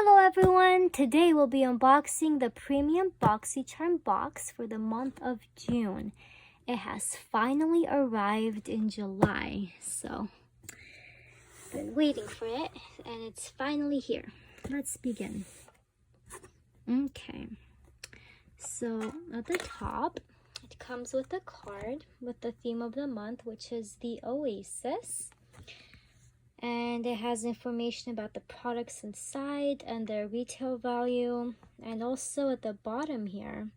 Hello everyone! Today we'll be unboxing the premium Boxycharm box for the month of June. It has finally arrived in July, so been waiting for it and it's finally here. Let's begin. Okay, so at the top it comes with a card with the theme of the month, which is the Oasis. And it has information about the products inside and their retail value. And also at the bottom here,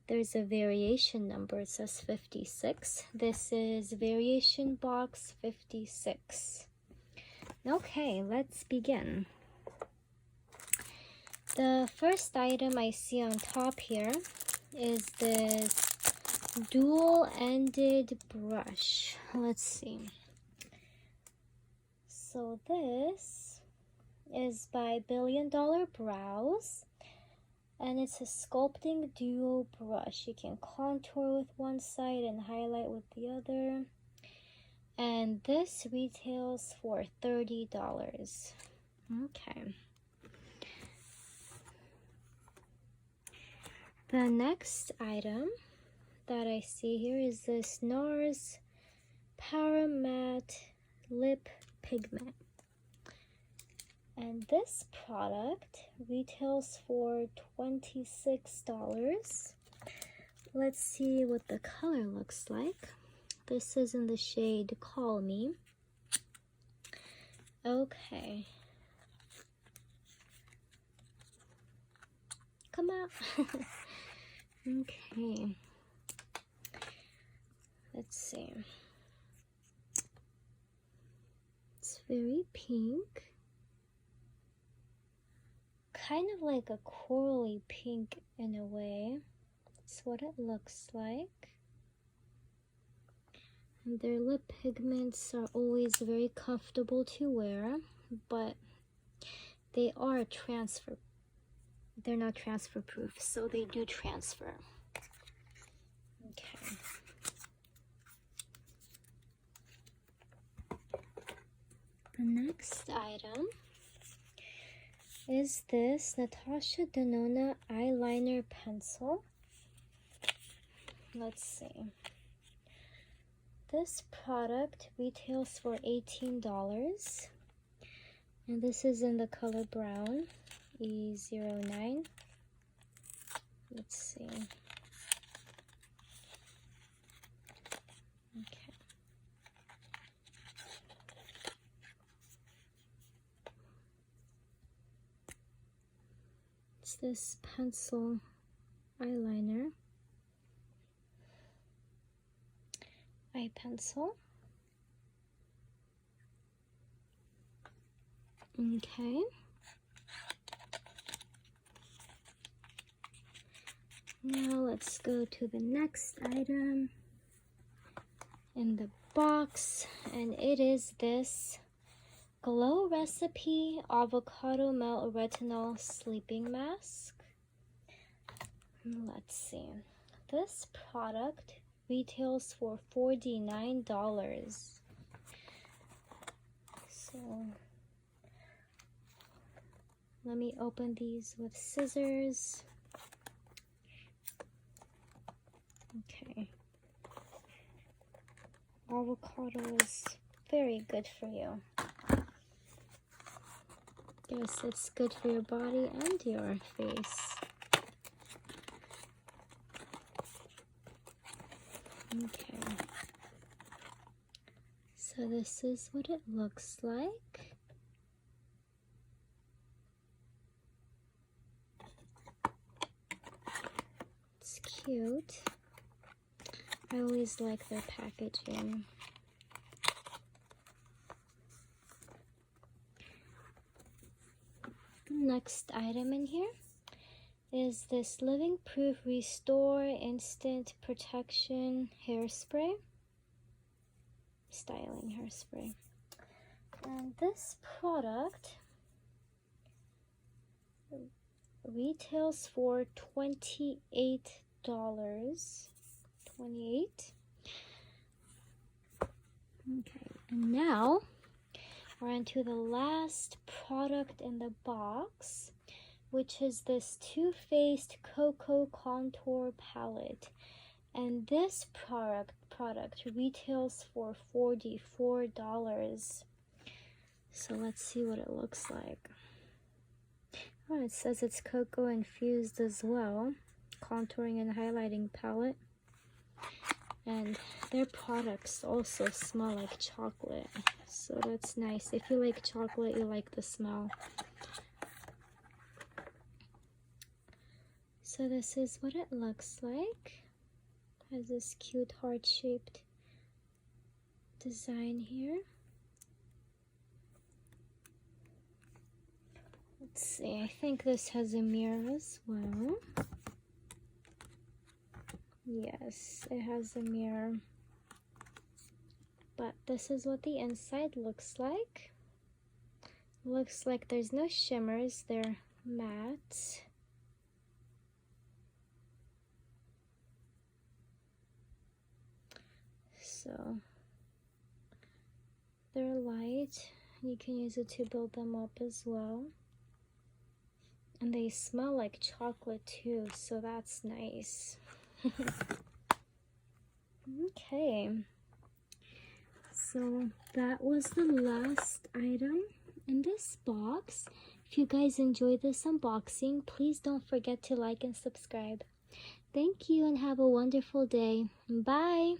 there's a variation number. It says 56. This is variation box 56. Okay, let's begin. The first item I see on top here is this dual-ended brush. Let's see. So this is by Billion Dollar Brows, and it's a sculpting duo brush. You can contour with one side and highlight with the other. And this retails for $30. Okay. The next item that I see here is this NARS Power Matte Lip Pigment, and this product retails for $26. Let's see what the color looks like. This is in the shade Call Me. Okay, come out. Okay, let's see. Very pink, kind of like a corally pink in a way. That's what it looks like. And their lip pigments are always very comfortable to wear, but they are they're not transfer proof, so they do transfer. Okay. The next item is this Natasha Denona eyeliner pencil. Let's see. This product retails for $18, and this is in the color brown, E09. Let's see. Okay. This pencil eyeliner, eye pencil. Okay. Now let's go to the next item in the box, and it is this Glow Recipe Avocado Melt Retinol Sleeping Mask. Let's see. This product retails for $49. So let me open these with scissors. Okay. Avocado is very good for you. Yes, it's good for your body and your face. Okay. So this is what it looks like. It's cute. I always like their packaging. Next item in here is this Living Proof Restore Instant Protection Hairspray, styling hairspray. And this product retails for $28. $28. Okay, and now we're into the last product in the box, which is this Too Faced Cocoa Contour Palette. And this product retails for $44. So let's see what it looks like. Oh, it says it's cocoa infused as well. Contouring and highlighting palette. And their products also smell like chocolate. So that's nice. If you like chocolate, you like the smell. So this is what it looks like. Has this cute heart-shaped design here. Let's see, I think this has a mirror as well. Yes, it has a mirror. But this is what the inside looks like. Looks like there's no shimmers, they're matte. So they're light. You can use it to build them up as well. And they smell like chocolate too, so that's nice. Okay, so that was the last item in this box. If you guys enjoyed this unboxing, please don't forget to like and subscribe. Thank you and have a wonderful day. Bye!